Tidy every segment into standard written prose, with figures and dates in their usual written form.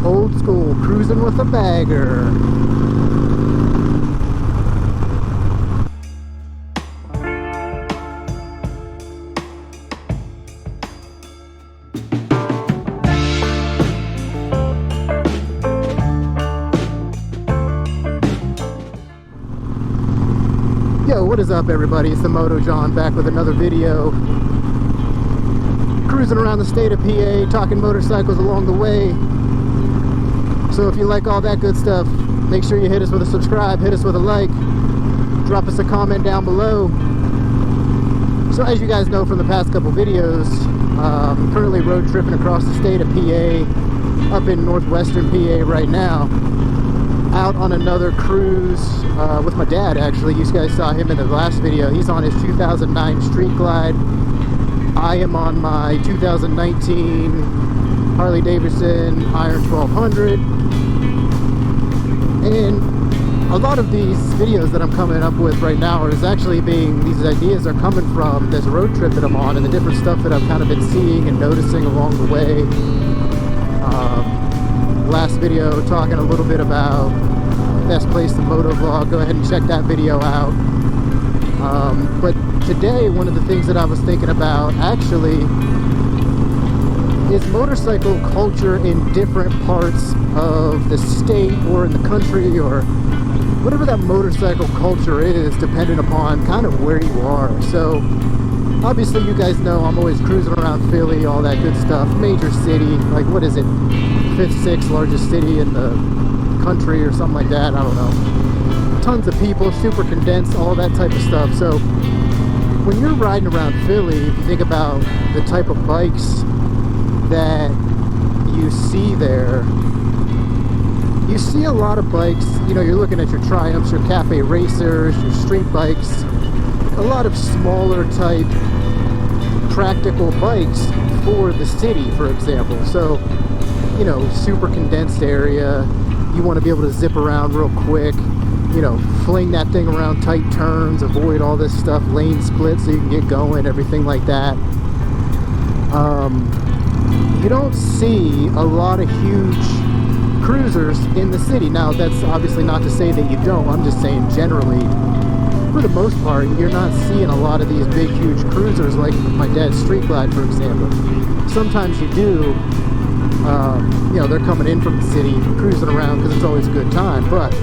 old school, cruising with a bagger. Yo, what is up everybody? It's the Moto John back with another video. Cruising around the state of PA, talking motorcycles along the way. So if you like all that good stuff, make sure you hit us with a subscribe, hit us with a like, drop us a comment down below. So as you guys know from the past couple videos, I'm currently road tripping across the state of PA, up in northwestern PA right now, out on another cruise with my dad. Actually, you guys saw him in the last video. He's on his 2009 Street Glide. I am on my 2019 Harley Davidson Iron 1200. And a lot of these videos that I'm coming up with right now these ideas are coming from this road trip that I'm on and the different stuff that I've kind of been seeing and noticing along the way. Last video talking a little bit about best place to moto vlog. Go ahead and check that video out. But today, one of the things that I was thinking about actually is motorcycle culture in different parts of the state or in the country, or whatever that motorcycle culture is, depending upon kind of where you are. So obviously you guys know I'm always cruising around Philly, all that good stuff, major city, like what is it, 5th, 6th largest city in the country or something like that, I don't know. Tons of people, super condensed, all that type of stuff. So when you're riding around Philly, if you think about the type of bikes that you see there, you see a lot of bikes, you know, you're looking at your Triumphs, your Cafe Racers, your street bikes, a lot of smaller type practical bikes for the city, for example. So, you know, super condensed area, you want to be able to zip around real quick, you know, fling that thing around tight turns, avoid all this stuff, lane split so you can get going, everything like that. You don't see a lot of huge cruisers in the city. Now, that's obviously not to say that you don't. I'm just saying generally, for the most part, you're not seeing a lot of these big, huge cruisers like my dad's Street Glide, for example. Sometimes you do. You know, they're coming in from the city, cruising around because it's always a good time. But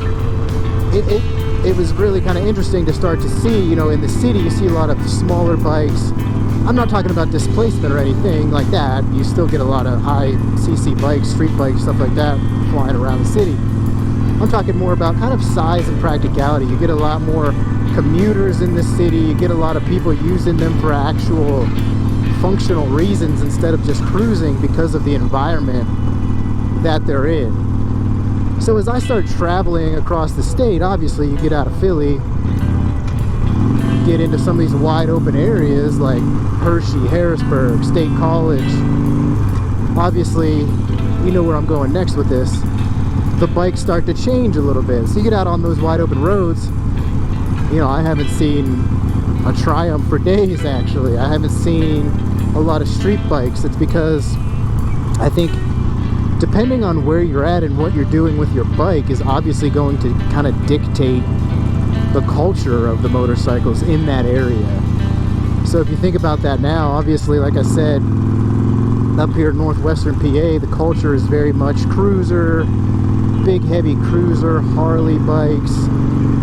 it was really kind of interesting to start to see, you know, in the city you see a lot of smaller bikes. I'm not talking about displacement or anything like that. You still get a lot of high CC bikes, street bikes, stuff like that flying around the city. I'm talking more about kind of size and practicality. You get a lot more commuters in the city. You get a lot of people using them for actual functional reasons instead of just cruising because of the environment that they're in. So as I start traveling across the state, obviously you get out of Philly, get into some of these wide open areas like Hershey, Harrisburg, State College. Obviously, you know where I'm going next with this. The bikes start to change a little bit. So you get out on those wide open roads, you know, I haven't seen a Triumph for days actually. I haven't seen a lot of street bikes. It's because I think depending on where you're at and what you're doing with your bike is obviously going to kind of dictate the culture of the motorcycles in that area. So if you think about that now, obviously, like I said, up here in northwestern PA, the culture is very much cruiser, big heavy cruiser, Harley bikes,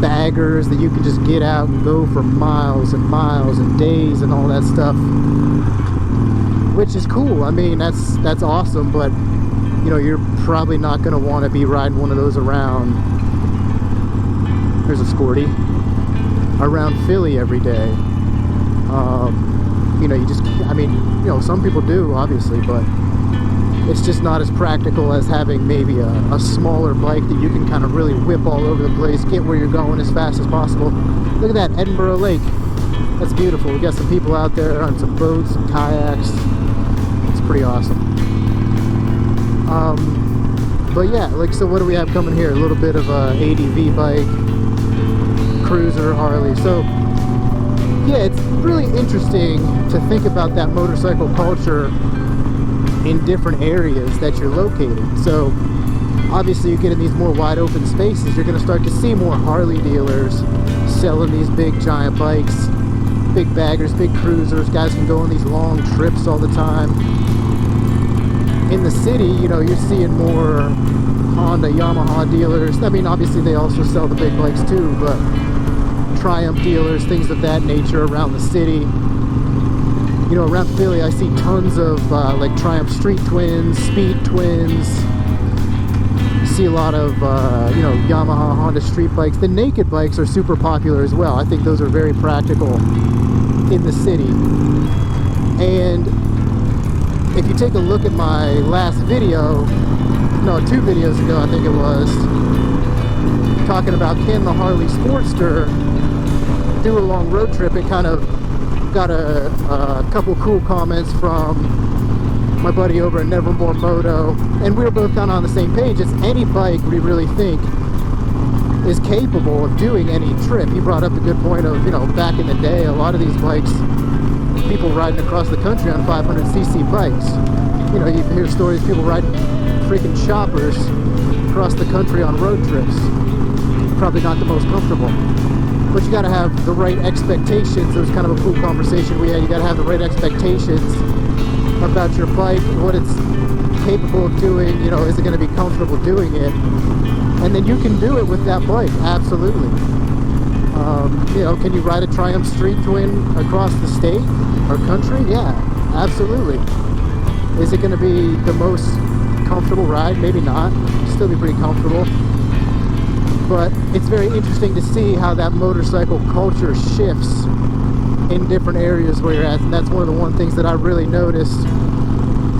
baggers that you can just get out and go for miles and miles and days and all that stuff, which is cool. I mean, that's awesome, but you know, you're probably not going to want to be riding one of those around, there's a Scorty, around Philly every day. You know, you just, I mean, you know, some people do, obviously, but it's just not as practical as having maybe a smaller bike that you can kind of really whip all over the place, get where you're going as fast as possible. Look at that, Edinburgh Lake. That's beautiful. We got some people out there on some boats, some kayaks. It's pretty awesome. But yeah, like, so what do we have coming here? A little bit of a ADV bike, cruiser, Harley. So yeah, it's really interesting to think about that motorcycle culture in different areas that you're located. So obviously you get in these more wide open spaces, you're going to start to see more Harley dealers selling these big giant bikes, big baggers, big cruisers. Guys can go on these long trips all the time. In the city, you know, you're seeing more Honda, Yamaha dealers. I mean, obviously they also sell the big bikes too, but Triumph dealers, things of that nature around the city. You know, around Philly, I see tons of like Triumph Street Twins, Speed Twins. See a lot of you know, Yamaha, Honda street bikes. The naked bikes are super popular as well. I think those are very practical in the city. And if you take a look at my last video, no, 2 videos ago I think it was, talking about can the Harley Sportster do a long road trip, it kind of got a couple cool comments from my buddy over at Nevermore Moto, and we were both kind of on the same page. It's any bike we really think is capable of doing any trip. He brought up the good point of, you know, back in the day, a lot of these bikes, people riding across the country on 500cc bikes. You know, you hear stories of people riding freaking choppers across the country on road trips. Probably not the most comfortable. But you gotta have the right expectations. It was kind of a cool conversation we had. You gotta have the right expectations about your bike, what it's capable of doing. You know, is it going to be comfortable doing it? And then you can do it with that bike, absolutely. You know, can you ride a Triumph Street Twin across the state or country? Yeah, absolutely. Is it going to be the most comfortable ride? Maybe not. Still be pretty comfortable. But it's very interesting to see how that motorcycle culture shifts in different areas where you're at, and that's one of the things that I really noticed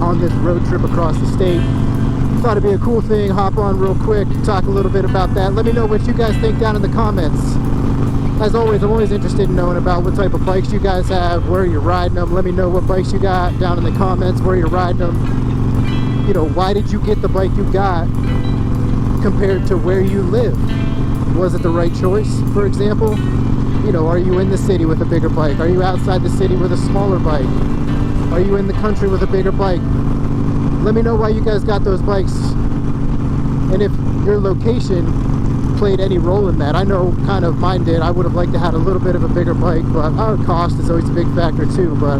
on this road trip across the state. Thought it'd be a cool thing, hop on real quick, talk a little bit about that. Let me know what you guys think down in the comments. As always, I'm always interested in knowing about what type of bikes you guys have, where you're riding them. Let me know what bikes you got down in the comments, where you're riding them. You know, why did you get the bike you got compared to where you live? Was it the right choice, for example? You know, are you in the city with a bigger bike? Are you outside the city with a smaller bike? Are you in the country with a bigger bike? Let me know why you guys got those bikes, and if your location played any role in that. I know kind of mine did. I would have liked to have a little bit of a bigger bike, but cost is always a big factor too. But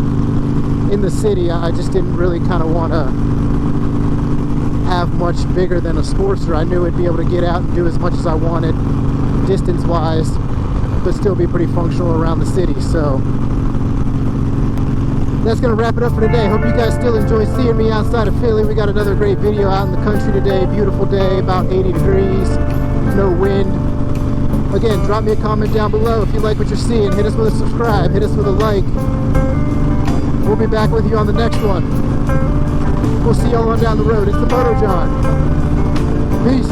in the city, I just didn't really kind of want to have much bigger than a Sportster. I knew I'd be able to get out and do as much as I wanted distance-wise, but still be pretty functional around the city. So that's gonna wrap it up for today. Hope you guys still enjoy seeing me outside of Philly. We got another great video out in the country today. Beautiful day, about 80 degrees, no wind. Again, drop me a comment down below if you like what you're seeing. Hit us with a subscribe, hit us with a like. We'll be back with you on the next one. We'll see y'all on down the road. It's the Moto John. Peace.